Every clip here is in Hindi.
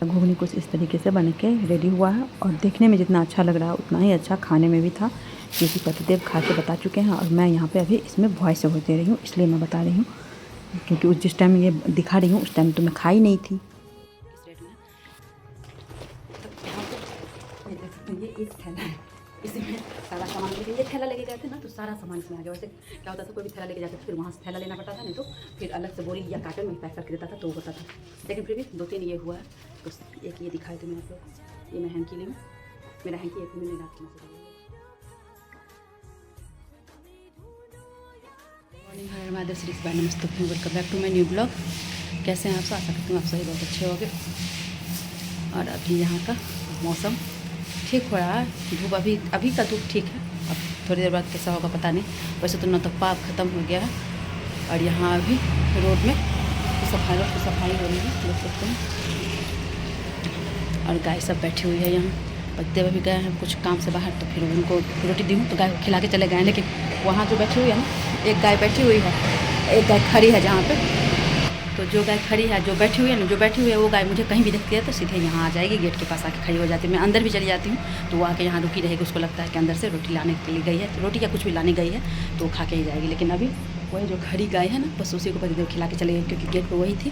घुगनी कुछ इस तरीके से बन के रेडी हुआ है और देखने में जितना अच्छा लग रहा है उतना ही अच्छा खाने में भी था, क्योंकि पतिदेव खा के बता चुके हैं और मैं यहाँ पे अभी इसमें वॉइस ओवर दे रही हूँ, इसलिए मैं बता रही हूँ, क्योंकि जिस टाइम ये दिखा रही हूँ उस टाइम तो मैं खाई नहीं थी। ये एक थैला है, इसमें सारा सामान लेके ये थैला लेके गए थे ना, तो सारा सामान इसमें आ गया। वैसे क्या होता था, कोई भी थैला लेके जाते थे फिर वहाँ से थैला लेना पड़ता था, नहीं तो फिर अलग से बोरी या कार्टन में पैक करके देता था तो वो होता था। लेकिन फिर भी 2-3 ये हुआ है। तो एक ये दिखाए थे मैं आप लोग, ये मैं हैंकी ली हूँ, मेरा हैंकी एक मैंने रात में मॉर्निंग है हमारे श्री बाय नमस्ते, welcome back to my new blog. कैसे हैं आप सब? आशा करती हूँ आप सही बहुत अच्छे होंगे। और अभी यहाँ का मौसम ठीक हो रहा है, धूप अभी का धूप ठीक है, अब थोड़ी देर बाद कैसा होगा पता नहीं। वैसे तो नौतप्पा अब ख़त्म हो गया है और यहाँ अभी रोड में रोड की सफाई हो रही है, देख सकते हैं। और गाय सब बैठी हुई है यहाँ। पत्ते अभी गए हैं कुछ काम से बाहर, तो फिर उनको रोटी दी हूँ तो गाय को खिला के चले गए हैं। लेकिन वहाँ जो बैठी हुई है ना, एक गाय बैठी हुई है, एक गाय खड़ी है जहाँ पे। तो जो गाय खड़ी है, जो बैठी हुई है ना, जो बैठी हुई है वो गाय मुझे कहीं भी देखती है तो सीधे यहाँ आ जाएगी, गेट के पास आके खड़ी हो जाती है। मैं अंदर भी चली जाती हूँ तो वो आके यहाँ रुकी रहेगी, उसको लगता है कि अंदर से रोटी लाने के लिए गई है, रोटी या कुछ भी लाने गई है तो वो खा के ही जाएगी। लेकिन अभी वही जो खड़ी गाय है ना, बस उसी को पतिदेव खिला के चले गए, क्योंकि गेट पर वही थी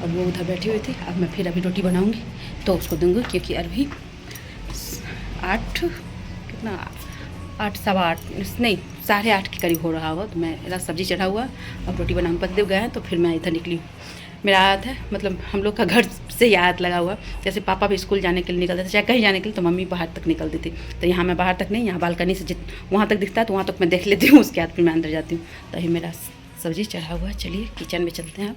और वो उधर बैठी हुई थी। अब मैं फिर अभी रोटी बनाऊँगी तो उसको दूँगी, क्योंकि अभी 8 सवा 8 नहीं 8:30 के करीब हो रहा होगा। तो मेरा सब्ज़ी चढ़ा हुआ, अब रोटी बनाऊँ। पतिदेव गए हैं तो फिर मैं इधर निकली हूँ। मेरा आदत है, मतलब हम लोग का घर से ही आदत लगा हुआ। जैसे पापा भी स्कूल जाने के लिए निकलते थे, चाहे कहीं जाने के लिए, तो मम्मी बाहर तक निकलती थी। तो यहाँ मैं बाहर तक नहीं, यहाँ बालकनी से वहाँ तक दिखता है तो वहाँ तक मैं देख लेती हूँ, उसके बाद फिर मैं अंदर जाती हूँ। तो अभी मेरा सब्ज़ी चढ़ा हुआ है। चलिए किचन में चलते हैं।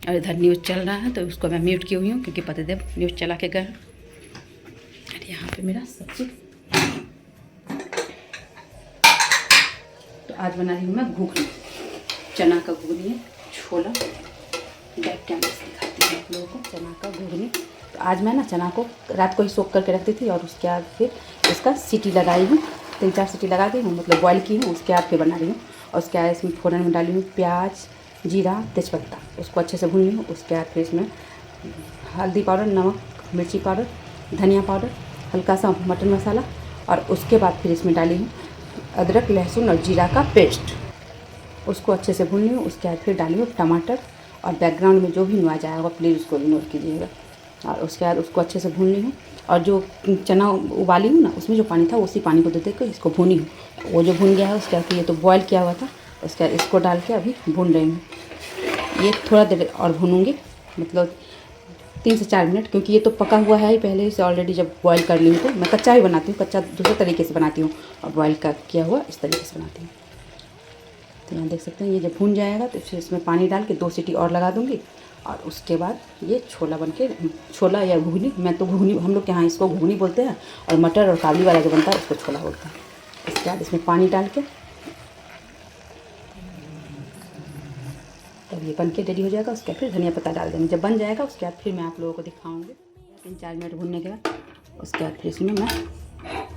और इधर न्यूज़ चल रहा है तो उसको मैं म्यूट की हुई हूँ, क्योंकि पतिदेव न्यूज़ चला के गए। और यहाँ पे मेरा सब्ज़ी, तो आज बना रही हूँ मैं घुगनी, चना का घुगनी है, छोला। बैक कैमरे से दिखाती हूँ आप लोगों को चना का घुगनी। तो आज मैं ना चना को रात को ही सोख करके रख दी थी और उसके बाद फिर इसका सीटी लगाई हूँ, 3-4 सीटी लगा दी हूँ, मतलब बॉयल की हूँ। उसके बाद फिर बना रही हूँ और उसके बाद इसमें फोड़न में डाली हूँ प्याज, जीरा, तेज़पत्ता, उसको अच्छे से भून ली हूँ। उसके बाद फिर इसमें हल्दी पाउडर, नमक, मिर्ची पाउडर, धनिया पाउडर, हल्का सा मटन मसाला, और उसके बाद फिर इसमें डाली हूँ अदरक, लहसुन और जीरा का पेस्ट, उसको अच्छे से भून ली हूँ। उसके बाद फिर डाली हूँ टमाटर, और बैकग्राउंड में जो भी नॉइज़ आया होगा प्लीज़ उसको इग्नोर कीजिएगा। और उसके बाद उसको अच्छे से भून ली हूँ, और जो चना उबाली हूँ ना, उसमें जो पानी था उसी पानी को दे देकर इसको भूनी हूँ। वो जो भून गया है उसके बाद ये तो बॉयल किया हुआ था, उसके बाद इसको डाल के अभी भून रही हूँ। ये थोड़ा देर और भूनूँगी, मतलब 3 से 4 मिनट, क्योंकि ये तो पका हुआ है ही पहले से ऑलरेडी। जब बॉयल कर ली हूँ तो मैं कच्चा ही बनाती हूँ, कच्चा दूसरे तरीके से बनाती हूँ और बॉयल का किया हुआ इस तरीके से बनाती हूँ। तो यहाँ देख सकते हैं ये जब भून जाएगा तो फिर इसमें पानी डाल के 2 सीटी और लगा दूँगी। और उसके बाद ये छोला बनके, छोला या घुगनी, मैं तो घुगनी, हम लोग के यहाँ इसको घुगनी बोलते हैं, और मटर और काबली वाला जो बनता है उसको छोला बोलते हैं। इसके बाद इसमें पानी डाल के तब ये बन के रेडी हो जाएगा। उसके बाद फिर धनिया पत्ता डाल देंगे। जब बन जाएगा उसके बाद फिर मैं आप लोगों को दिखाऊँगी। 3-4 मिनट भूनने के बाद उसके बाद फिर इसमें मैं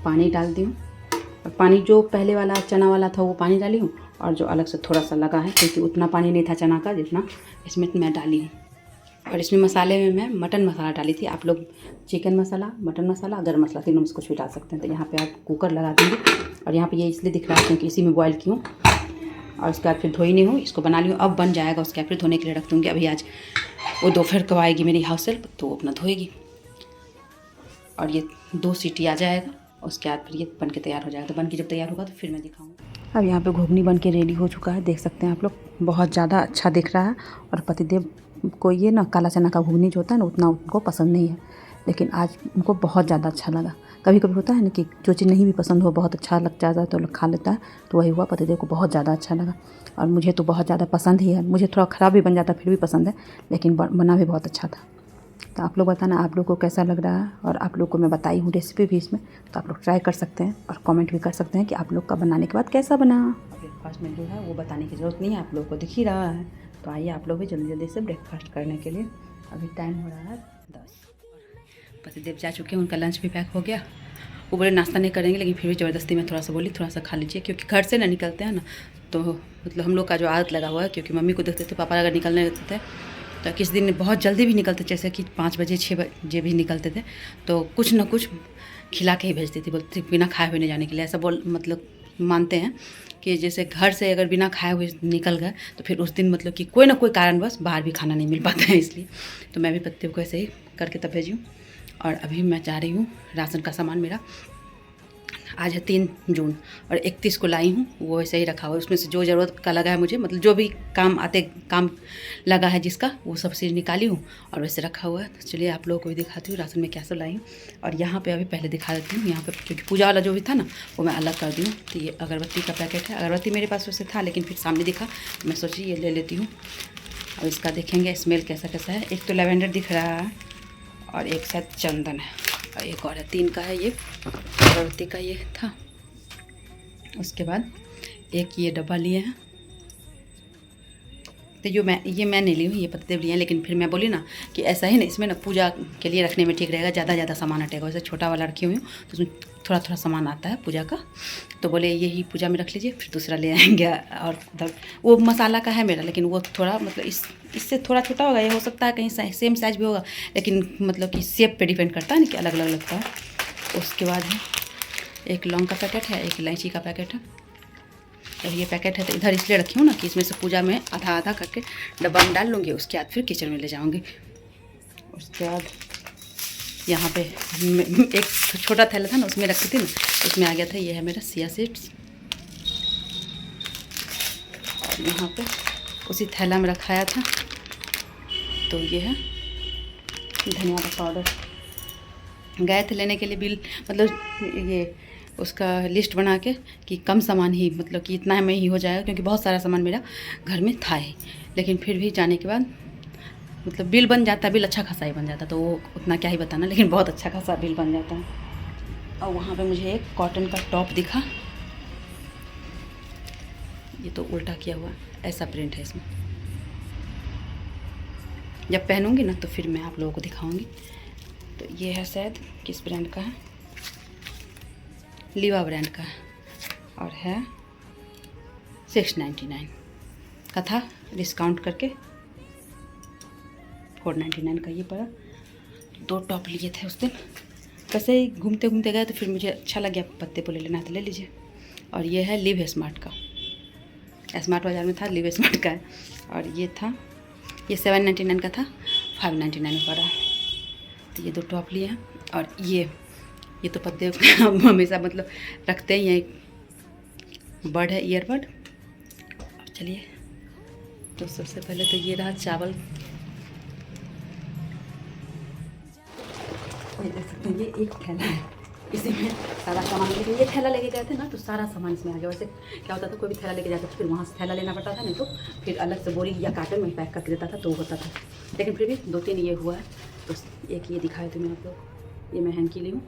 पानी डाल दी हूँ, और पानी जो पहले वाला चना वाला था वो पानी डाली हूँ, और जो अलग से थोड़ा सा लगा है, क्योंकि उतना पानी नहीं था चना का जितना इसमें मैं डाली हूँ। और इसमें मसाले में मैं मटन मसाला डाली थी। आप लोग चिकन मसाला, मटन मसाला, गरम मसाला, तीनों में से कुछ भी डाल सकते हैं। तो यहाँ पे आप कुकर लगा देंगे, और यहाँ पे ये इसलिए दिख रहा है क्योंकि इसी में बॉयल की हूँ। और उसके बाद फिर धोई नहीं हूँ, इसको बना ली हूँ। अब बन जाएगा, उसके बाद फिर धोने के लिए रख दूँगी। अभी आज वो दोपहर को आएगी मेरी हाउस हेल्प, तो वो अपना धोएगी, और ये 2 सीटी आ जाएगा। उसके बाद फिर ये बन के तैयार हो जाएगा। तो बन के जब तैयार होगा तो फिर मैं दिखाऊँगी। अब यहाँ पे घुगनी बन के रेडी हो चुका है, देख सकते हैं आप लोग, बहुत ज़्यादा अच्छा दिख रहा है। और पतिदेव को ये ना काला चना का घुगनी जो होता है ना, उतना उनको पसंद नहीं है, लेकिन आज उनको बहुत ज़्यादा अच्छा लगा। कभी कभी होता है ना कि जो चीज़ नहीं भी पसंद हो, बहुत अच्छा लग जाता है तो लोग खा लेता है, तो वही हुआ, पतिदेव को बहुत ज़्यादा अच्छा लगा। और मुझे तो बहुत ज़्यादा पसंद ही है, मुझे थोड़ा ख़राब भी बन जाता फिर भी पसंद है, लेकिन बना भी बहुत अच्छा था। तो आप लोग बताना आप लोग को कैसा लग रहा है, और आप लोग को मैं बताई हूँ रेसिपी भी इसमें, तो आप लोग ट्राई कर सकते हैं और कमेंट भी कर सकते हैं कि आप लोग का बनाने के बाद कैसा बना। ब्रेकफास्ट में जो है वो बताने की ज़रूरत नहीं है, आप लोगों को दिख ही रहा है। तो आइए आप लोग भी जल्दी जल्दी से ब्रेकफास्ट करने के लिए। अभी टाइम हो रहा है 10। पतिदेव जा चुके हैं, उनका लंच भी पैक हो गया। वो बोले नाश्ता नहीं करेंगे, लेकिन फिर भी ज़बरदस्ती मैं थोड़ा सा बोली थोड़ा सा खा लीजिए, क्योंकि घर से ना निकलते हैं ना, तो मतलब हम लोग का जो आदत लगा हुआ है, क्योंकि मम्मी को देखते थे पापा अगर निकलने रहते थे तो किस दिन बहुत जल्दी भी निकलते, जैसे कि 5 बजे 6 बजे भी निकलते थे, तो कुछ ना कुछ खिला के ही भेजती थी, बोलती बिना खाए हुए नहीं जाने के लिए। ऐसा बोल मतलब मानते हैं कि जैसे घर से अगर बिना खाए हुए निकल गए तो फिर उस दिन मतलब कि कोई ना कोई कारणवश बाहर भी खाना नहीं मिल पाता है, इसलिए तो मैं भी पत्ते को ऐसे ही करके तब भेजी हूँ। और अभी मैं जा रही हूँ राशन का सामान मेरा, आज है 3 जून और 31 को लाई हूँ, वो ऐसे ही रखा हुआ है। उसमें से जो ज़रूरत का लगा है मुझे, मतलब जो भी काम लगा है जिसका, वो सब चीज़ निकाली हूँ और वैसे रखा हुआ है। तो चलिए आप लोगों को भी दिखाती हूँ राशन में क्या सब लाई हूँ। और यहाँ पे अभी पहले दिखा देती हूँ, यहाँ पे क्योंकि पूजा वाला जो भी था ना वो मैं अलग कर दी हूँ। तो ये अगरबत्ती का पैकेट है, अगरबत्ती मेरे पास वैसे था लेकिन फिर सामने दिखा, मैं सोची ये ले लेती हूँ। और इसका देखेंगे स्मेल कैसा कैसा है। एक तो लैवेंडर दिख रहा है और एक शायद चंदन है और एक और है, 3 का है ये अगरबत्ती का ये था। उसके बाद एक ये डब्बा लिए हैं, तो ये मैं नहीं ली हूँ, ये पत्ते लिए हैं, लेकिन फिर मैं बोली ना कि ऐसा ही ना, इसमें ना पूजा के लिए रखने में ठीक रहेगा, ज़्यादा सामान हटेगा। वैसे छोटा वाला रखी हुई हूँ तो उसमें थोड़ा थोड़ा सामान आता है पूजा का, तो बोले यही पूजा में रख लीजिए, फिर दूसरा ले आएंगे। और उधर वो मसाला का है मेरा, लेकिन वो थोड़ा मतलब इससे थोड़ा छोटा होगा, ये हो सकता है कहीं सेम साइज़ भी होगा, लेकिन मतलब कि शेप पे डिपेंड करता है ना कि अलग अलग लगता है। उसके बाद है एक लौंग का पैकेट है, एक इलायची का पैकेट है। अब ये पैकेट है तो इधर इसलिए रखी हूँ ना कि इसमें से पूजा में आधा आधा करके डब्बा में डाल लूँगी, उसके बाद फिर किचन में ले जाऊँगी। उसके बाद यहाँ पे एक छोटा थैला था ना उसमें रखी थी ना, उसमें आ गया था, ये है मेरा चिया सीड्स। और यहाँ पे उसी थैला में रखाया था, तो ये है धनिया का पाउडर। गए थे लेने के लिए बिल, मतलब ये उसका लिस्ट बना के कि कम सामान ही, मतलब कि इतना में ही हो जाएगा, क्योंकि बहुत सारा सामान मेरा घर में था ही। लेकिन फिर भी जाने के बाद मतलब बिल बन जाता है, बिल अच्छा खासा ही बन जाता, तो वो उतना क्या ही बताना, लेकिन बहुत अच्छा खासा बिल बन जाता है। और वहाँ पे मुझे एक कॉटन का टॉप दिखा, ये तो उल्टा किया हुआ ऐसा प्रिंट है इसमें। जब पहनूंगी ना तो फिर मैं आप लोगों को दिखाऊंगी। तो ये है शायद किस ब्रांड का है, लीवा ब्रांड का है और है 699 का था, डिस्काउंट करके 499 का ये पड़ा। 2 टॉप लिए थे उस दिन, कैसे ही घूमते घूमते गए तो फिर मुझे अच्छा लग गया, पत्ते पे ले लेना तो ले लीजिए। और ये है लिव स्मार्ट का, स्मार्ट बाज़ार में था, लिव स्मार्ट का है। और ये था, ये 799 का था, 599 में पड़ा। तो ये 2 टॉप लिए हैं। और ये तो पत्ते हम हमेशा मतलब रखते ही हैं, बड है ईयरबड। अब चलिए, तो सबसे पहले तो ये रहा चावल, ये देख सकते हैं, ये एक थैला है, इसी में सारा सामान, लेकिन ये थैला लेके गए थे ना तो सारा सामान इसमें आ गया। वैसे क्या होता था, कोई भी थैला लेके जाता था फिर वहाँ से थैला लेना पड़ता था, नहीं तो फिर अलग से बोरी या कार्टन में पैक करके देता था तो होता था। लेकिन फिर भी 2-3 ये हुआ है। तो एक ये दिखाए थे मैं आप लोग, ये मैं हैंकी ली हूँ,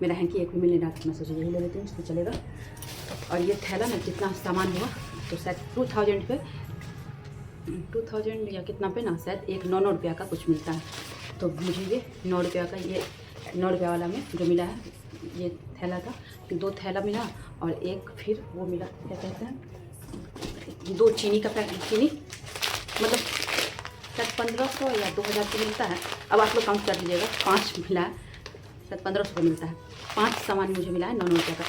मेरा हैंकी एक भी मिल नहीं रहा था, मैं सोचा यही ले लेती हूँ, इसमें चलेगा। और ये थैला ना जितना सामान हुआ तो शायद 2000 पे, 2000 या कितना पे ना, शायद एक 9 रुपया का कुछ मिलता है। तो मुझे ये 9 रुपया का, ये 9 रुपया वाला में जो मिला है ये थैला था, 2 थैला मिला। और एक फिर वो मिला, क्या कहते हैं, 2 चीनी का पैकेट, चीनी मतलब शायद 1500 या 2000 का मिलता है, अब आप लोग काउंट कर लीजिएगा। 5 मिला है, शायद 1500 का मिलता है। 5 सामान मुझे मिला है 9 रुपये का।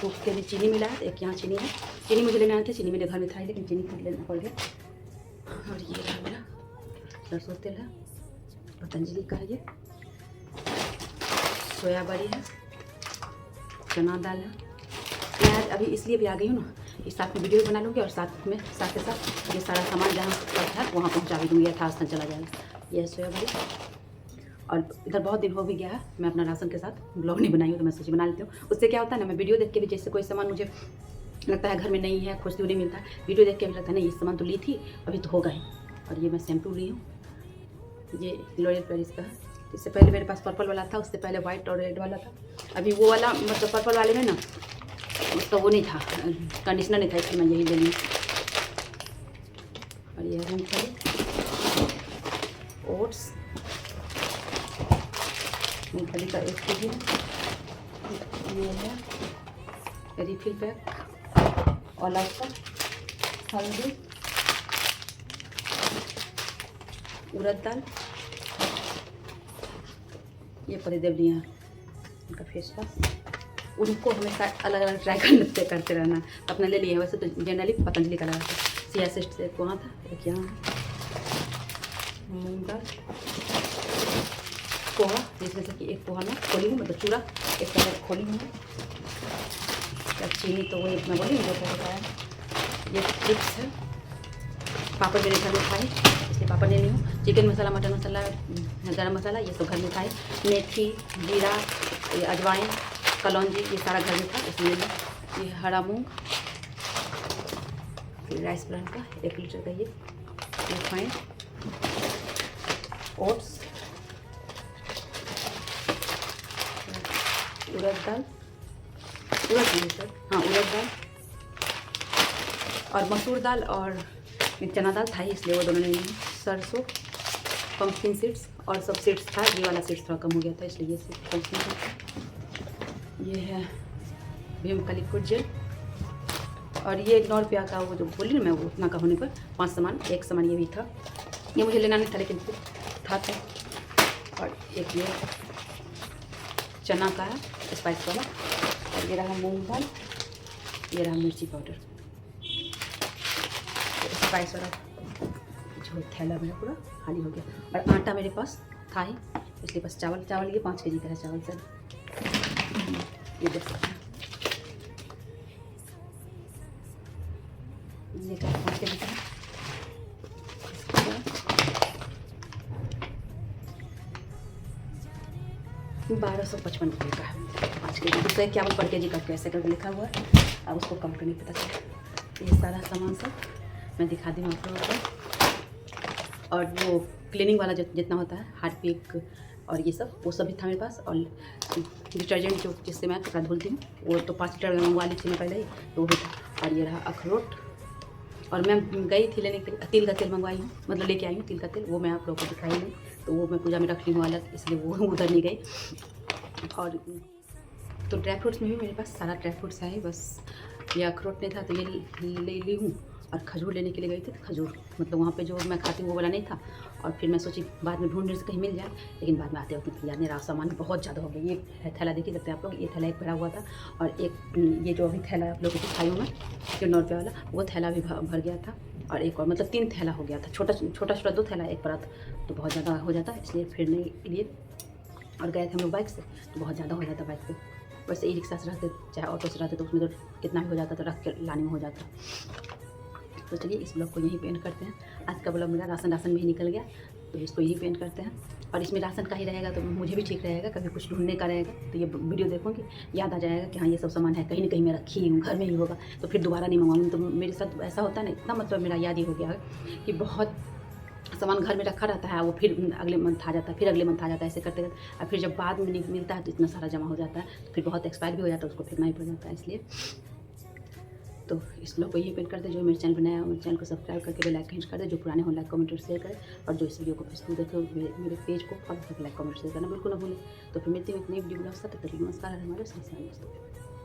2 के लिए चीनी मिला है, एक यहाँ चीनी है, चीनी मुझे लेना था, चीनी मेरे घर में था लेकिन चीनी खरीद लेना पड़ गया। और ये है मेरा सरसों तेल है, पतंजलि का है, ये सोया बड़ी है, चना दाल है। मैं आज अभी इसलिए भी आ गई हूँ ना, इस साथ में वीडियो बना लूँगी और साथ के साथ ये सारा सामान जहाँ पर है वहाँ पहुँचा भी दूँगी, यथास्थान चला जाएगा। ये है सोया बड़ी। और इधर बहुत दिन हो भी गया है, मैं अपना राशन के साथ ब्लॉग नहीं बनाई हूँ, तो मैं सोची बना लेती हूँ। उससे क्या होता है ना, मैं वीडियो देख के भी, जैसे कोई सामान मुझे लगता है घर में नहीं है, खोजती हुई नहीं मिलता, वीडियो देख के भी लगता है नहीं ये सामान तो ली थी, अभी तो होगा ही। और ये मैं शैम्पू ली हूँ, ये लॉरियल पेरिस का है। इससे पहले मेरे पास पर्पल वाला था, उससे पहले वाइट और रेड वाला था। अभी वो वाला मतलब पर्पल वाले में ना उसका वो नहीं था, कंडीशनर नहीं था, इसलिए मैं यही ले ली। और ये है मूंगफली, ओट्स, मूंगफली का 1 kg है। ये है रिफिल पैक, ऑल आउट का हल्दी, उड़द दाल, ये परिदेव लिया उनका फेस वाश। उनको हमेशा अलग अलग ट्राई करते रहना, तो अपने ले लिए। वैसे तो जनरली पतंजलि का लगा था, सिया सिस्ट से एक वहाँ था, एक यहाँ है। मूंग दाल, पोहा, जिसमें से कि एक पोहा में खोली हूँ, मतलब चूड़ा एक पैकेट खोली हूँ। चीनी तो वही मैं बोली जो पैकेट आया। ये चिप्स है, पापड़ मेरे घर में खाए इसलिए पापड़ ले ली हूँ। चिकन मसाला, मटन मसाला, गरम मसाला, ये सब घर में खाए। मेथी, जीरा, ये अजवाइन, कलौंजी, ये सारा घर में था इसलिए ये हरा मूंग, राइस ब्रांड का 1 लीटर का ये रिफाइंड, ओट्स, उड़द दाल, उड़द दाल और मसूर दाल और चना दाल था ही इसलिए वो दोनों ने ली। सरसों, पंपकिन सीड्स और सब सीड्स था, ये वाला सीड्स थोड़ा कम हो गया था इसलिए ये सीड्स पंपकिन सीड्स। ये है भीम का लिक्विड जेल, और ये 9 रुपया का वो जो बोली ना मैं, वो उतना का होने पर 5 सामान, एक सामान ये भी था। ये मुझे लेना नहीं था लेकिन था। और एक ये चना का है स्पाइस वाला, और ये रहा मूंग दाल, ये रहा मिर्ची पाउडर। स्पाइस वाला जो थैला मेरा पूरा खाली हो गया। और आटा मेरे पास था ही इसलिए बस चावल ये 5 केजी का है चावल सर, ये देख सकते हैं। ये 5 केजी का है। 1255 रुपये का है 5 केजी। दूसरा 51 पर केजी का कैसे करके लिखा हुआ है, अब उसको काउंट नहीं पता चला। ये सारा सामान सब मैं दिखा दी हूँ आप लोगों को। और वो क्लीनिंग वाला जितना होता है, हार्पिक और ये सब, वो सब भी था मेरे पास। और डिटर्जेंट जो जिससे मैं कपड़ा धुलती हूँ, वो तो 5 लीटर मंगवा ली थी मैं पहले ही, तो वो भी था। और ये रहा अखरोट, और मैं गई थी लेने के लिए, तिल का तेल मंगवाई हूँ, मतलब लेके आई हूँ तिल का तेल, वो मैं आप लोगों को दिखाई नहीं, तो वो मैं पूजा में रख ली हूँ अलग, इसलिए वो उधर नहीं गई। और तो ड्राई फ्रूट्स में भी मेरे पास सारा ड्राई फ्रूट्स है, बस ये अखरोट नहीं था तो ये ले ली हूँ। और खजूर लेने के लिए गई थी, तो खजूर मतलब वहाँ पे जो मैं खाती हूँ वो वाला नहीं था। और फिर मैं सोची बाद में ढूंढने से कहीं मिल जाए, लेकिन बाद में आते वक्त याद नहीं रहा, सामान बहुत ज़्यादा हो गया। ये थैला देख ही सकते हैं आप लोग, ये थैला एक भरा हुआ था, और एक ये जो अभी थैला आप लोगों को दिखाई हूँ मैं, जो 9 रुपये वाला, वो थैला भी भर गया था। और एक और मतलब 3 थैला हो गया था, छोटा छोटा 2 थैला एक बड़ा था, तो बहुत ज़्यादा हो जाता, इसलिए फिरने के लिए। और गए थे हम लोग बाइक से, तो बहुत ज़्यादा हो जाता बाइक पे। वैसे ई रिक्शा से रहते चाहे ऑटो से रहते तो उसमें तो कितना भी हो जाता, तो रख के लाने में हो जाता। तो चलिए इस ब्लॉग को यहीं पेंट करते हैं। आज का ब्लॉग मेरा राशन में ही निकल गया, तो इसको यही पेंट करते हैं। और इसमें राशन का ही रहेगा तो मुझे भी ठीक रहेगा, कभी कुछ ढूंढने का रहेगा तो ये वीडियो देखूँगी, याद आ जाएगा कि हाँ ये सब सामान है, कहीं ना कहीं मैं रखी हूँ, घर में ही होगा, तो फिर दोबारा नहीं मंगवाऊँगी। तो मेरे साथ ऐसा होता है ना, इतना मतलब मेरा याद ही हो गया है कि बहुत सामान घर में रखा रहता है, वो फिर अगले मंथ आ जाता है, फिर अगले मंथ आ जाता है, ऐसे करते करते। और फिर जब बाद में मिलता है तो इतना सारा जमा हो जाता है, तो फिर बहुत एक्सपायर भी हो जाता है, उसको फेंकना ही पड़ जाता है। इसलिए तो इस ब्लॉग को यही पेंट कर दे। जो मेरे चैनल बनाया मेरे चैनल को सब्सक्राइब करके बेल आइकन कर दे, जो पुराने हो लाइक कमेंट और शेयर करें, और जो इस वीडियो को फेसबुक देखे मेरे पेज को फॉलो करके लाइक कमेंट शेयर करना बिल्कुल ना भूलें। तो फिर मिलते हैं एक नई वीडियो ब्लॉग साथ, तब तक नमस्कार हमारे साथ दोस्तों।